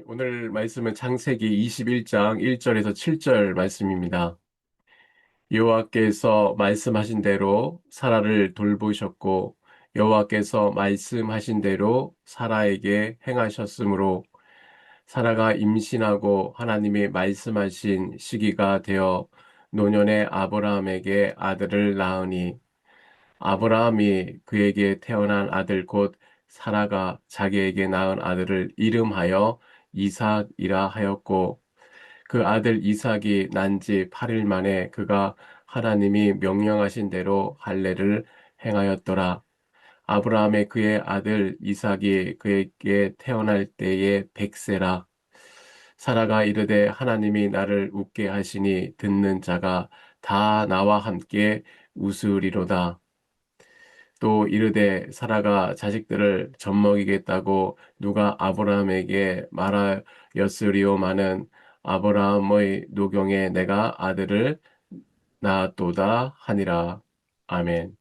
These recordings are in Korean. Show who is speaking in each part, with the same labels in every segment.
Speaker 1: 오늘 말씀은 창세기 21장 1절에서 7절 말씀입니다. 여호와께서 말씀하신 대로 사라를 돌보셨고 여호와께서 말씀하신 대로 사라에게 행하셨으므로 사라가 임신하고 하나님이 말씀하신 시기가 되어 노년의 아브라함에게 아들을 낳으니 아브라함이 그에게 태어난 아들 곧 사라가 자기에게 낳은 아들을 이름하여 이삭이라 하였고 그 아들 이삭이 난지 8일 만에 그가 하나님이 명령하신 대로 할례를 행하였더라. 아브라함의 그의 아들 이삭이 그에게 태어날 때에 100세라. 사라가 이르되 하나님이 나를 웃게 하시니 듣는 자가 다 나와 함께 웃으리로다. 또 이르되 사라가 자식들을 젖먹이겠다고 누가 아브라함에게 말하였으리오마는 아브라함의 노경에 내가 아들을 낳았도다 하니라. 아멘.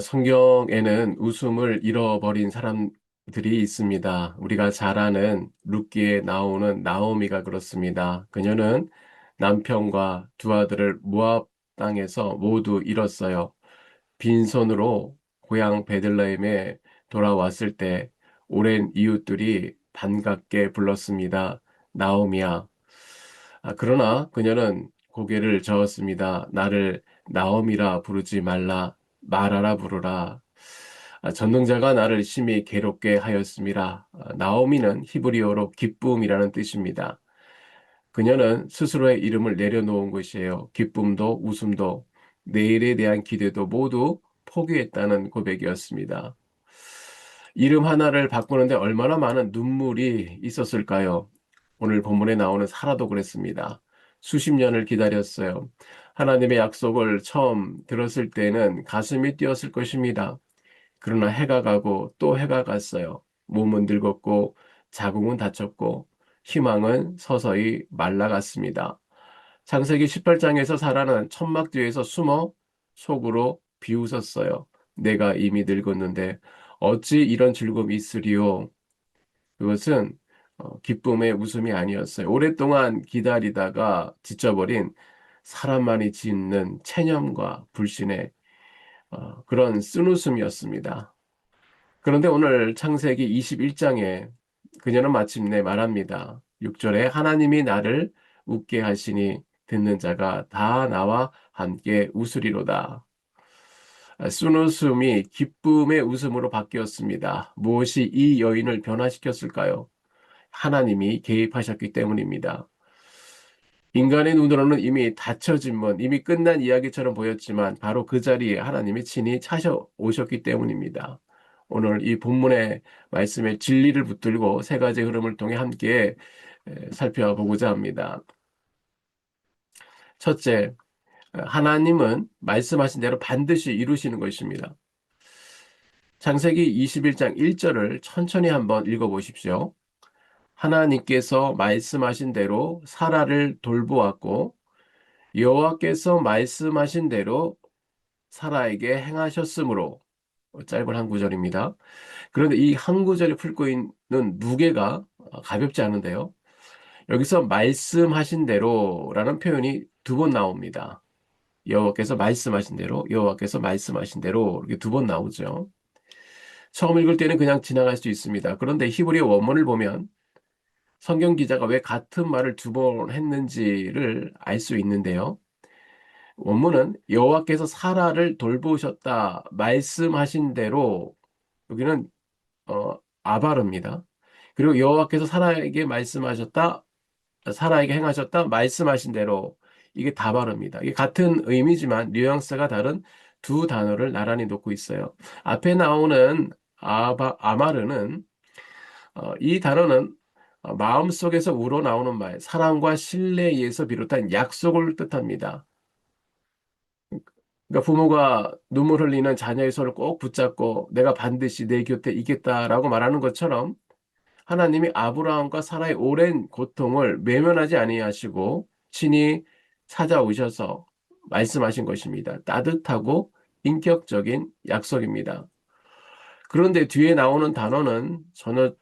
Speaker 1: 성경에는 웃음을 잃어버린 사람들이 있습니다. 우리가 잘 아는 룻기에 나오는 나오미가 그렇습니다. 그녀는 남편과 두 아들을 모압 땅에서 모두 잃었어요. 빈손으로 고향 베들레헴에 돌아왔을 때 오랜 이웃들이 반갑게 불렀습니다. 나오미야. 그러나 그녀는 고개를 저었습니다. 나를 나오미라 부르지 말라. 말하라 부르라. 전능자가 나를 심히 괴롭게 하였습니다. 나오미는 히브리어로 기쁨이라는 뜻입니다. 그녀는 스스로의 이름을 내려놓은 것이에요. 기쁨도 웃음도 내일에 대한 기대도 모두 포기했다는 고백이었습니다. 이름 하나를 바꾸는데 얼마나 많은 눈물이 있었을까요? 오늘 본문에 나오는 사라도 그랬습니다. 수십 년을 기다렸어요. 하나님의 약속을 처음 들었을 때는 가슴이 뛰었을 것입니다. 그러나 해가 가고 또 해가 갔어요. 몸은 늙었고 자궁은 닫혔고 희망은 서서히 말라갔습니다. 창세기 18장에서 사라는 천막 뒤에서 숨어 속으로 비웃었어요. 내가 이미 늙었는데 어찌 이런 즐거움이 있으리요. 그것은 기쁨의 웃음이 아니었어요. 오랫동안 기다리다가 지쳐버린 사람만이 짓는 체념과 불신의 그런 쓴웃음이었습니다. 그런데 오늘 창세기 21장에 그녀는 마침내 말합니다. 6절에 하나님이 나를 웃게 하시니 듣는 자가 다 나와 함께 웃으리로다. 순웃음이 기쁨의 웃음으로 바뀌었습니다. 무엇이 이 여인을 변화시켰을까요? 하나님이 개입하셨기 때문입니다. 인간의 눈으로는 이미 닫혀진 문, 이미 끝난 이야기처럼 보였지만 바로 그 자리에 하나님이 친히 찾아오셨기 때문입니다. 오늘 이 본문의 말씀에 진리를 붙들고 세 가지 흐름을 통해 함께 살펴보고자 합니다. 첫째, 하나님은 말씀하신 대로 반드시 이루시는 것입니다. 창세기 21장 1절을 천천히 한번 읽어보십시오. 하나님께서 말씀하신 대로 사라를 돌보았고 여호와께서 말씀하신 대로 사라에게 행하셨으므로 짧은 한 구절입니다. 그런데 이 한 구절이 풀고 있는 무게가 가볍지 않은데요. 여기서 말씀하신 대로라는 표현이 두 번 나옵니다. 여호와께서 말씀하신 대로, 여호와께서 말씀하신 대로 이렇게 두 번 나오죠. 처음 읽을 때는 그냥 지나갈 수 있습니다. 그런데 히브리어 원문을 보면 성경 기자가 왜 같은 말을 두 번 했는지를 알 수 있는데요. 원문은 여호와께서 사라를 돌보셨다 말씀하신 대로 여기는 아바르입니다. 그리고 여호와께서 사라에게 말씀하셨다 사라에게 행하셨다 말씀하신 대로 이게 다바르입니다. 이게 같은 의미지만 뉘앙스가 다른 두 단어를 나란히 놓고 있어요. 앞에 나오는 아마르는 이 단어는 마음속에서 우러나오는 말, 사랑과 신뢰에서 비롯한 약속을 뜻합니다. 그러니까 부모가 눈물 흘리는 자녀의 손을 꼭 붙잡고 내가 반드시 내 곁에 있겠다라고 말하는 것처럼 하나님이 아브라함과 사라의 오랜 고통을 외면하지 아니하시고 친히 찾아오셔서 말씀하신 것입니다. 따뜻하고 인격적인 약속입니다. 그런데 뒤에 나오는 단어는 전혀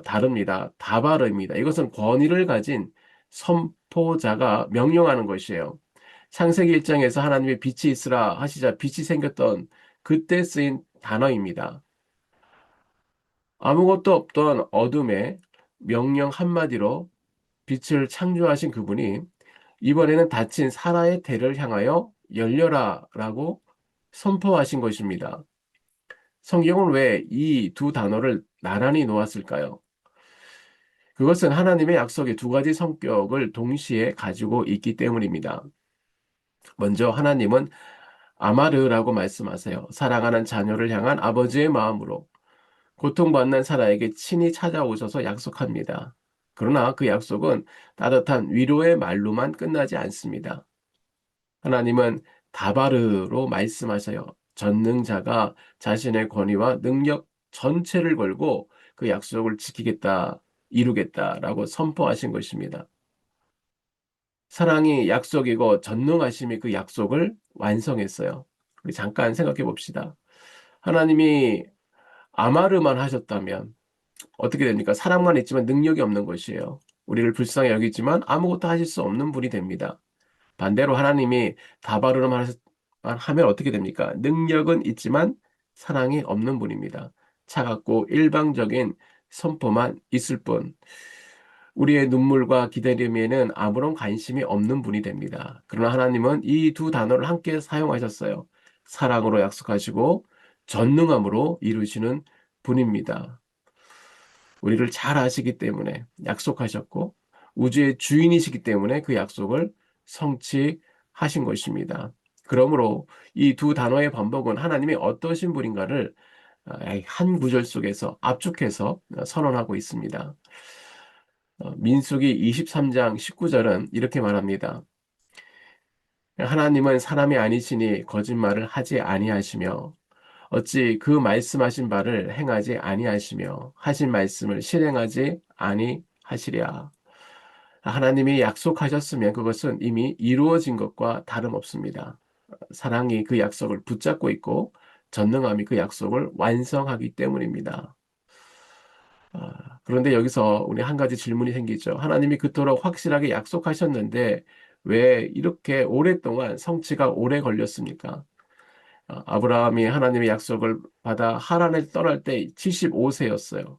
Speaker 1: 다릅니다. 다바르입니다. 이것은 권위를 가진 선포자가 명령하는 것이에요. 창세기 1장에서 하나님의 빛이 있으라 하시자 빛이 생겼던 그때 쓰인 단어입니다. 아무것도 없던 어둠에 명령 한마디로 빛을 창조하신 그분이 이번에는 닫힌 사라의 태를 향하여 열려라 라고 선포하신 것입니다. 성경은 왜 이 두 단어를 나란히 놓았을까요? 그것은 하나님의 약속의 두 가지 성격을 동시에 가지고 있기 때문입니다. 먼저 하나님은 아마르라고 말씀하세요. 사랑하는 자녀를 향한 아버지의 마음으로 고통받는 사라에게 친히 찾아오셔서 약속합니다. 그러나 그 약속은 따뜻한 위로의 말로만 끝나지 않습니다. 하나님은 다바르로 말씀하셔요. 전능자가 자신의 권위와 능력 전체를 걸고 그 약속을 지키겠다, 이루겠다라고 선포하신 것입니다. 사랑이 약속이고 전능하심이 그 약속을 완성했어요. 우리 잠깐 생각해 봅시다. 하나님이 아마르만 하셨다면 어떻게 됩니까? 사랑만 있지만 능력이 없는 것이에요. 우리를 불쌍히 여기지만 아무것도 하실 수 없는 분이 됩니다. 반대로 하나님이 다바르만 하면 어떻게 됩니까? 능력은 있지만 사랑이 없는 분입니다. 차갑고 일방적인 선포만 있을 뿐 우리의 눈물과 기다림에는 아무런 관심이 없는 분이 됩니다. 그러나 하나님은 이 두 단어를 함께 사용하셨어요. 사랑으로 약속하시고 전능함으로 이루시는 분입니다. 우리를 잘 아시기 때문에 약속하셨고 우주의 주인이시기 때문에 그 약속을 성취하신 것입니다. 그러므로 이 두 단어의 반복은 하나님이 어떠신 분인가를 한 구절 속에서 압축해서 선언하고 있습니다. 민수기 23장 19절은 이렇게 말합니다. 하나님은 사람이 아니시니 거짓말을 하지 아니하시며 어찌 그 말씀하신 바를 행하지 아니하시며 하신 말씀을 실행하지 아니하시랴. 하나님이 약속하셨으면 그것은 이미 이루어진 것과 다름없습니다. 사랑이 그 약속을 붙잡고 있고 전능함이 그 약속을 완성하기 때문입니다. 그런데 여기서 우리 한 가지 질문이 생기죠. 하나님이 그토록 확실하게 약속하셨는데 왜 이렇게 오랫동안 성취가 오래 걸렸습니까? 아브라함이 하나님의 약속을 받아 하란을 떠날 때 75세였어요.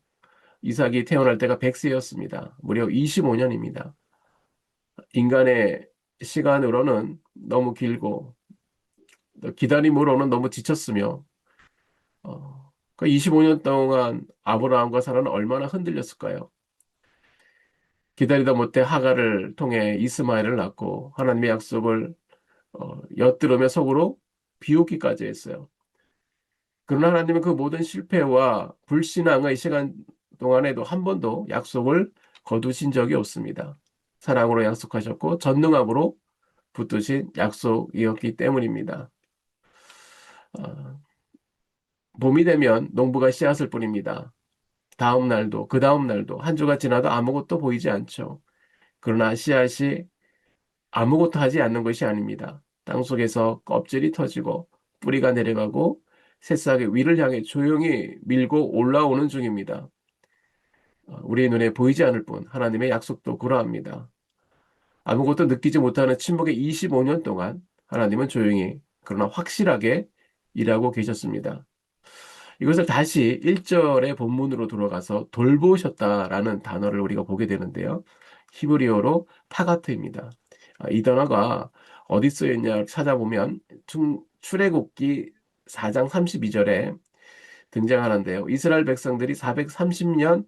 Speaker 1: 이삭이 태어날 때가 100세였습니다. 무려 25년입니다. 인간의 시간으로는 너무 길고 기다림으로는 너무 지쳤으며 그 25년 동안 아브라함과 사라는 얼마나 흔들렸을까요? 기다리다 못해 하갈을 통해 이스마엘을 낳고 하나님의 약속을 엿들으며 속으로 비웃기까지 했어요. 그러나 하나님은 그 모든 실패와 불신앙의 시간 동안에도 한 번도 약속을 거두신 적이 없습니다. 사랑으로 약속하셨고 전능함으로 붙드신 약속이었기 때문입니다. 어, 봄이 되면 농부가 씨앗을 뿌립니다. 다음 날도 그 다음 날도 한 주가 지나도 아무것도 보이지 않죠. 그러나 씨앗이 아무것도 하지 않는 것이 아닙니다. 땅속에서 껍질이 터지고 뿌리가 내려가고 새싹이 위를 향해 조용히 밀고 올라오는 중입니다. 우리의 눈에 보이지 않을 뿐 하나님의 약속도 그러합니다. 아무것도 느끼지 못하는 침묵의 25년 동안 하나님은 조용히 그러나 확실하게 일하고 계셨습니다. 이것을 다시 1절의 본문으로 돌아가서 돌보셨다라는 단어를 우리가 보게 되는데요. 히브리어로 파가트입니다. 이 단어가 어디 쓰였냐 찾아보면 출애굽기 4장 32절에 등장하는데요. 이스라엘 백성들이 430년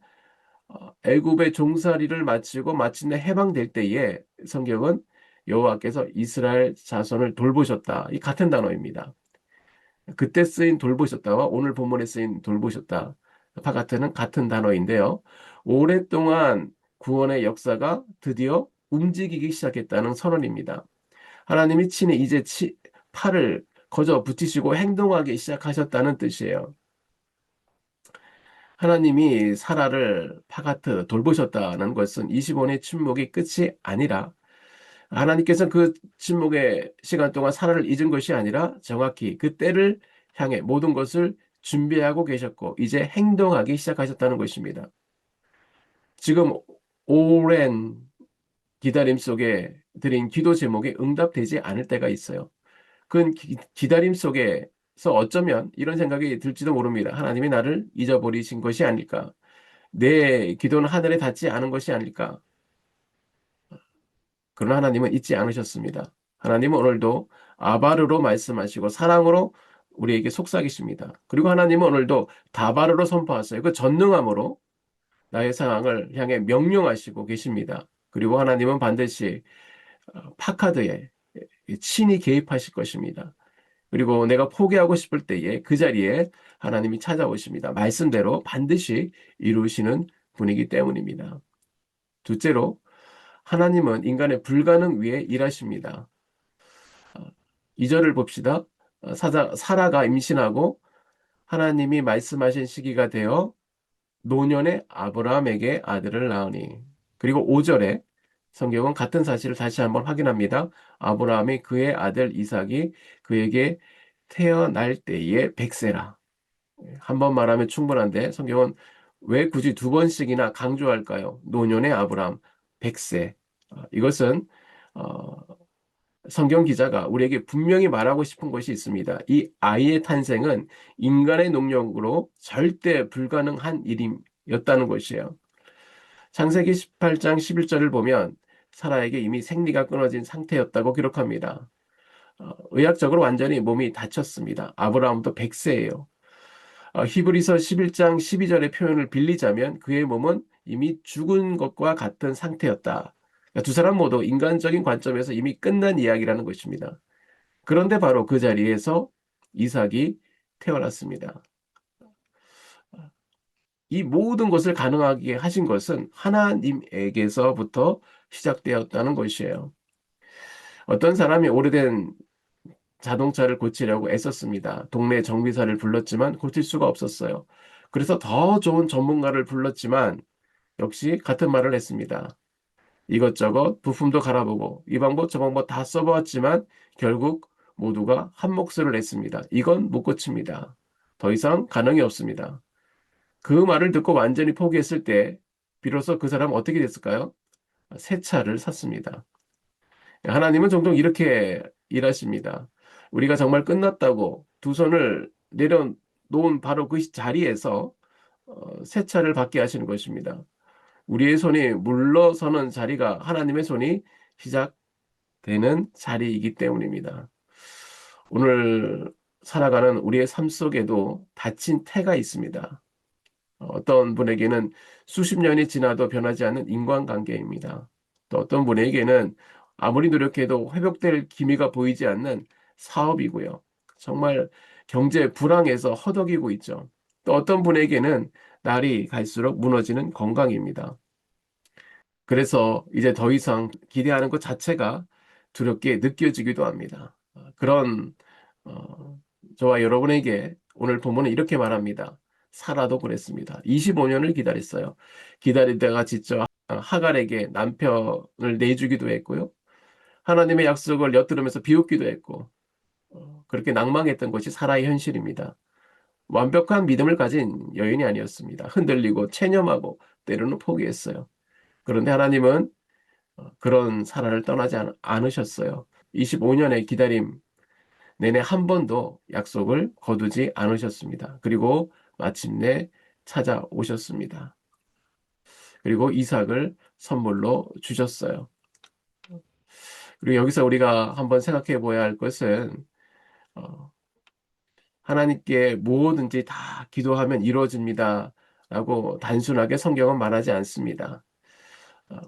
Speaker 1: 애굽의 종살이를 마치고 마침내 해방될 때에 성경은 여호와께서 이스라엘 자손을 돌보셨다. 이 같은 단어입니다. 그때 쓰인 돌보셨다와 오늘 본문에 쓰인 돌보셨다. 파가트는 같은 단어인데요. 오랫동안 구원의 역사가 드디어 움직이기 시작했다는 선언입니다. 하나님이 친히 이제 팔을 거저 붙이시고 행동하기 시작하셨다는 뜻이에요. 하나님이 사라를 파가트 돌보셨다는 것은 25년의 침묵이 끝이 아니라 하나님께서는 그 침묵의 시간 동안 사라를 잊은 것이 아니라 정확히 그 때를 향해 모든 것을 준비하고 계셨고 이제 행동하기 시작하셨다는 것입니다. 지금 오랜 기다림 속에 드린 기도 제목이 응답되지 않을 때가 있어요. 그 기다림 속에서 어쩌면 이런 생각이 들지도 모릅니다. 하나님이 나를 잊어버리신 것이 아닐까? 내 기도는 하늘에 닿지 않은 것이 아닐까? 그러나 하나님은 잊지 않으셨습니다. 하나님은 오늘도 아바르로 말씀하시고 사랑으로 우리에게 속삭이십니다. 그리고 하나님은 오늘도 다바르로 선포하세요. 그 전능함으로 나의 상황을 향해 명령하시고 계십니다. 그리고 하나님은 반드시 파카드에 친히 개입하실 것입니다. 그리고 내가 포기하고 싶을 때에 그 자리에 하나님이 찾아오십니다. 말씀대로 반드시 이루시는 분이기 때문입니다. 둘째로 하나님은 인간의 불가능 위에 일하십니다. 2절을 봅시다. 사라가 임신하고 하나님이 말씀하신 시기가 되어 노년의 아브라함에게 아들을 낳으니. 그리고 5절에 성경은 같은 사실을 다시 한번 확인합니다. 아브라함이 그의 아들 이삭이 그에게 태어날 때에 100세라. 한 번 말하면 충분한데 성경은 왜 굳이 두 번씩이나 강조할까요? 노년의 아브라함 100세. 이것은 어, 성경 기자가 우리에게 분명히 말하고 싶은 것이 있습니다. 이 아이의 탄생은 인간의 능력으로 절대 불가능한 일이었다는 것이에요. 창세기 18장 11절을 보면 사라에게 이미 생리가 끊어진 상태였다고 기록합니다. 의학적으로 완전히 몸이 다쳤습니다. 아브라함도 100세예요. 히브리서 11장 12절의 표현을 빌리자면 그의 몸은 이미 죽은 것과 같은 상태였다. 그러니까 두 사람 모두 인간적인 관점에서 이미 끝난 이야기라는 것입니다. 그런데 바로 그 자리에서 이삭이 태어났습니다. 이 모든 것을 가능하게 하신 것은 하나님에게서부터 시작되었다는 것이에요. 어떤 사람이 오래된 자동차를 고치려고 애썼습니다. 동네 정비사를 불렀지만 고칠 수가 없었어요. 그래서 더 좋은 전문가를 불렀지만 역시 같은 말을 했습니다. 이것저것 부품도 갈아보고 이 방법 저 방법 다 써보았지만 결국 모두가 한 목소리를 냈습니다. 이건 못 고칩니다. 더 이상 가능이 없습니다. 그 말을 듣고 완전히 포기했을 때 비로소 그 사람은 어떻게 됐을까요? 새 차를 샀습니다. 하나님은 종종 이렇게 일하십니다. 우리가 정말 끝났다고 두 손을 내려놓은 바로 그 자리에서 새 차를 받게 하시는 것입니다. 우리의 손이 물러서는 자리가 하나님의 손이 시작되는 자리이기 때문입니다. 오늘 살아가는 우리의 삶 속에도 닫힌 태가 있습니다. 어떤 분에게는 수십 년이 지나도 변하지 않는 인간관계입니다. 또 어떤 분에게는 아무리 노력해도 회복될 기미가 보이지 않는 사업이고요. 정말 경제 불황에서 허덕이고 있죠. 또 어떤 분에게는 날이 갈수록 무너지는 건강입니다. 그래서 이제 더 이상 기대하는 것 자체가 두렵게 느껴지기도 합니다. 그런 저와 여러분에게 오늘 본문은 이렇게 말합니다. 사라도 그랬습니다. 25년을 기다렸어요. 기다리다가 지쳐 하갈에게 남편을 내주기도 했고요. 하나님의 약속을 엿들으면서 비웃기도 했고 그렇게 낭망했던 것이 사라의 현실입니다. 완벽한 믿음을 가진 여인이 아니었습니다. 흔들리고 체념하고 때로는 포기했어요. 그런데 하나님은 그런 사라를 떠나지 않으셨어요. 25년의 기다림 내내 한 번도 약속을 거두지 않으셨습니다. 그리고 마침내 찾아오셨습니다. 그리고 이삭을 선물로 주셨어요. 그리고 여기서 우리가 한번 생각해 보아야 할 것은 어, 하나님께 무엇든지 다 기도하면 이루어집니다. 라고 단순하게 성경은 말하지 않습니다.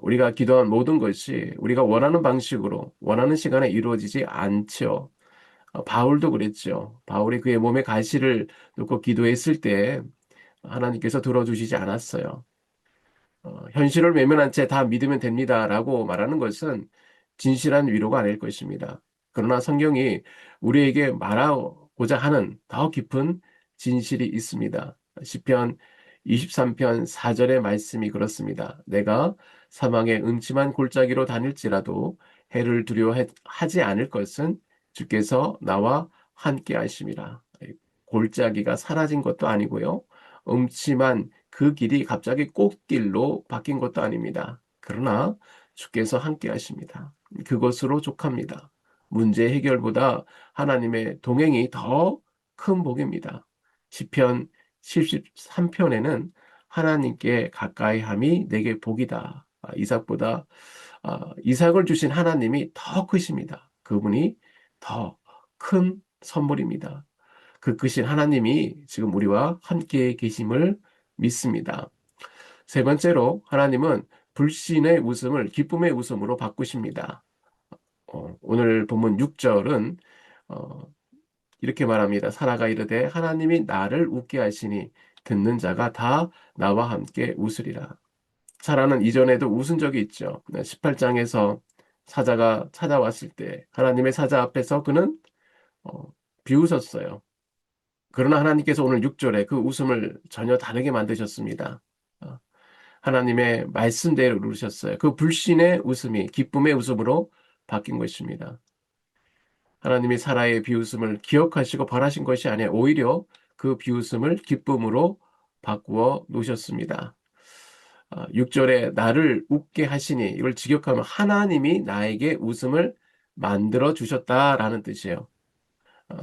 Speaker 1: 우리가 기도한 모든 것이 우리가 원하는 방식으로 원하는 시간에 이루어지지 않죠. 바울도 그랬죠. 바울이 그의 몸에 가시를 놓고 기도했을 때 하나님께서 들어주시지 않았어요. 현실을 외면한 채 다 믿으면 됩니다라고 말하는 것은 진실한 위로가 아닐 것입니다. 그러나 성경이 우리에게 말하고자 하는 더 깊은 진실이 있습니다. 시편 23편 4절의 말씀이 그렇습니다. 내가 사망의 음침한 골짜기로 다닐지라도 해를 두려워하지 않을 것은 주께서 나와 함께 하심이라. 골짜기가 사라진 것도 아니고요. 음침한 그 길이 갑자기 꽃길로 바뀐 것도 아닙니다. 그러나 주께서 함께 하십니다. 그것으로 족합니다. 문제 해결보다 하나님의 동행이 더 큰 복입니다. 시편 73편에는 하나님께 가까이 함이 내게 복이다. 이삭보다 이삭을 주신 하나님이 더 크십니다. 그분이 더 큰 선물입니다. 그 크신 하나님이 지금 우리와 함께 계심을 믿습니다. 세 번째로 하나님은 불신의 웃음을 기쁨의 웃음으로 바꾸십니다. 오늘 본문 6절은 이렇게 말합니다. 사라가 이르되 하나님이 나를 웃게 하시니 듣는 자가 다 나와 함께 웃으리라. 사라는 이전에도 웃은 적이 있죠. 18장에서 사자가 찾아왔을 때 하나님의 사자 앞에서 그는 어, 비웃었어요. 그러나 하나님께서 오늘 6절에 그 웃음을 전혀 다르게 만드셨습니다. 어, 하나님의 말씀대로 누르셨어요. 그 불신의 웃음이 기쁨의 웃음으로 바뀐 것입니다. 하나님이 사라의 비웃음을 기억하시고 바라신 것이 아니라 오히려 그 비웃음을 기쁨으로 바꾸어 놓으셨습니다. 6절에 나를 웃게 하시니 이걸 직역하면 하나님이 나에게 웃음을 만들어 주셨다라는 뜻이에요.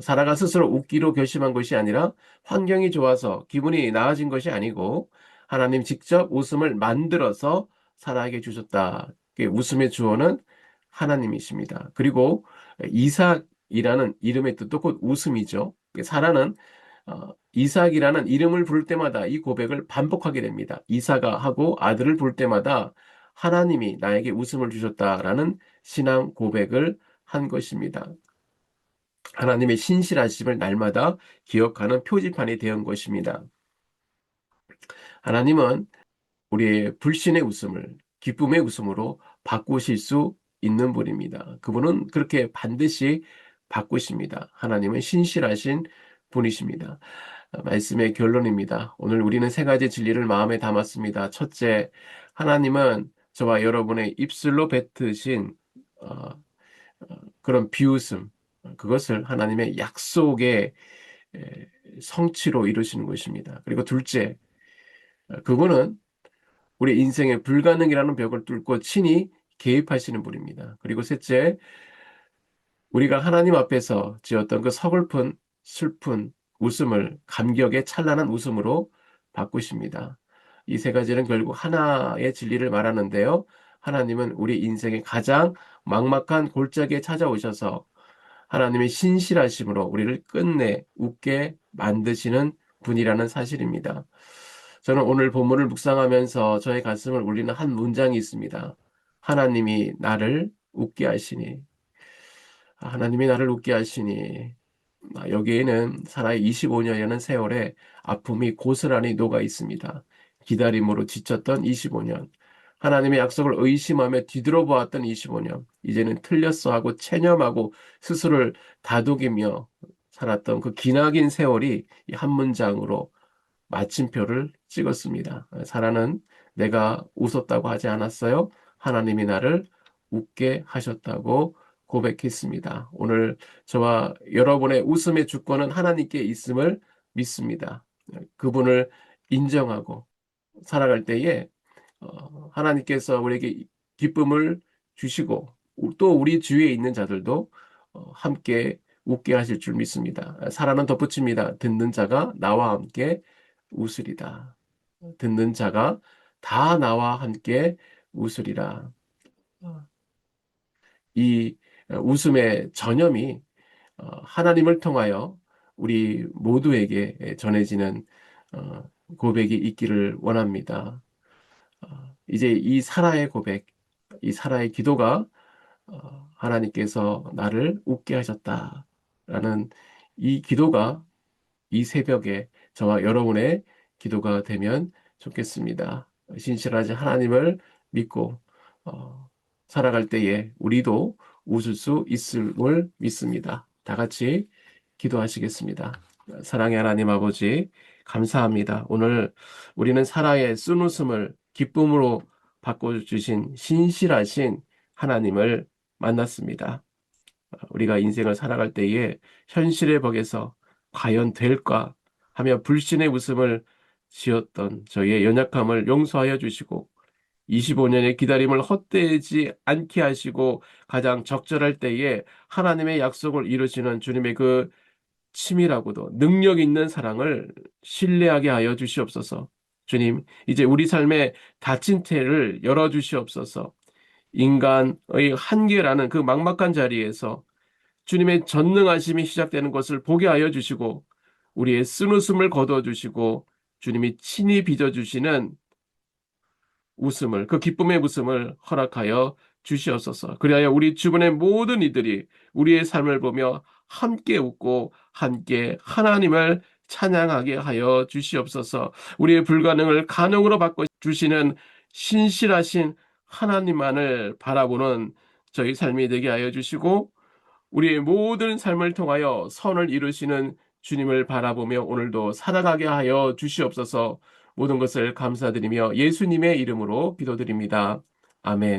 Speaker 1: 사라가 스스로 웃기로 결심한 것이 아니라 환경이 좋아서 기분이 나아진 것이 아니고 하나님 직접 웃음을 만들어서 사라에게 주셨다. 웃음의 주어는 하나님이십니다. 그리고 이삭이라는 이름의 뜻도 곧 웃음이죠. 사라는 이삭이라는 이름을 부를 때마다 이 고백을 반복하게 됩니다. 이삭아 하고 아들을 부를 때마다 하나님이 나에게 웃음을 주셨다라는 신앙 고백을 한 것입니다. 하나님의 신실하심을 날마다 기억하는 표지판이 되은 것입니다. 하나님은 우리의 불신의 웃음을 기쁨의 웃음으로 바꾸실 수 있는 분입니다. 그분은 그렇게 반드시 바꾸십니다. 하나님은 신실하신 분이십니다. 말씀의 결론입니다. 오늘 우리는 세 가지 진리를 마음에 담았습니다. 첫째, 하나님은 저와 여러분의 입술로 뱉으신 어, 그런 비웃음, 그것을 하나님의 약속의 성취로 이루시는 것입니다. 그리고 둘째, 그분은 우리 인생의 불가능이라는 벽을 뚫고 친히 개입하시는 분입니다. 그리고 셋째, 우리가 하나님 앞에서 지었던 그 서글픈 슬픈 웃음을 감격의 찬란한 웃음으로 바꾸십니다. 이 세 가지는 결국 하나의 진리를 말하는데요. 하나님은 우리 인생의 가장 막막한 골짜기에 찾아오셔서 하나님의 신실하심으로 우리를 끝내 웃게 만드시는 분이라는 사실입니다. 저는 오늘 본문을 묵상하면서 저의 가슴을 울리는 한 문장이 있습니다. 하나님이 나를 웃게 하시니. 하나님이 나를 웃게 하시니. 여기에는 사라의 25년이라는 세월에 아픔이 고스란히 녹아 있습니다. 기다림으로 지쳤던 25년. 하나님의 약속을 의심하며 뒤돌아보았던 25년. 이제는 틀렸어 하고 체념하고 스스로를 다독이며 살았던 그 기나긴 세월이 이 한 문장으로 마침표를 찍었습니다. 사라는 내가 웃었다고 하지 않았어요. 하나님이 나를 웃게 하셨다고 고백했습니다. 오늘 저와 여러분의 웃음의 주권은 하나님께 있음을 믿습니다. 그분을 인정하고 살아갈 때에 하나님께서 우리에게 기쁨을 주시고 또 우리 주위에 있는 자들도 함께 웃게 하실 줄 믿습니다. 사라는 덧붙입니다. 듣는 자가 나와 함께 웃으리다. 듣는 자가 다 나와 함께 웃으리라. 이 웃음의 전염이 하나님을 통하여 우리 모두에게 전해지는 고백이 있기를 원합니다. 이제 이 사라의 고백, 이 사라의 기도가 하나님께서 나를 웃게 하셨다라는 이 기도가 이 새벽에 저와 여러분의 기도가 되면 좋겠습니다. 신실하신 하나님을 믿고 살아갈 때에 우리도 웃을 수 있음을 믿습니다. 다 같이 기도하시겠습니다. 사랑의 하나님 아버지, 감사합니다. 오늘 우리는 사라의 쓴웃음을 기쁨으로 바꿔주신 신실하신 하나님을 만났습니다. 우리가 인생을 살아갈 때에 현실의 벽에서 과연 될까 하며 불신의 웃음을 지었던 저희의 연약함을 용서하여 주시고 25년의 기다림을 헛되지 않게 하시고 가장 적절할 때에 하나님의 약속을 이루시는 주님의 그 치밀하고도 능력 있는 사랑을 신뢰하게 하여 주시옵소서. 주님, 이제 우리 삶의 닫힌 태를 열어 주시옵소서. 인간의 한계라는 그 막막한 자리에서 주님의 전능하심이 시작되는 것을 보게 하여 주시고 우리의 쓴웃음을 거두어 주시고 주님이 친히 빚어 주시는 웃음을, 그 기쁨의 웃음을 허락하여 주시옵소서. 그리하여 우리 주변의 모든 이들이 우리의 삶을 보며 함께 웃고 함께 하나님을 찬양하게 하여 주시옵소서. 우리의 불가능을 가능으로 바꿔 주시는 신실하신 하나님만을 바라보는 저희 삶이 되게 하여 주시고 우리의 모든 삶을 통하여 선을 이루시는 주님을 바라보며 오늘도 살아가게 하여 주시옵소서. 모든 것을 감사드리며 예수님의 이름으로 기도드립니다. 아멘.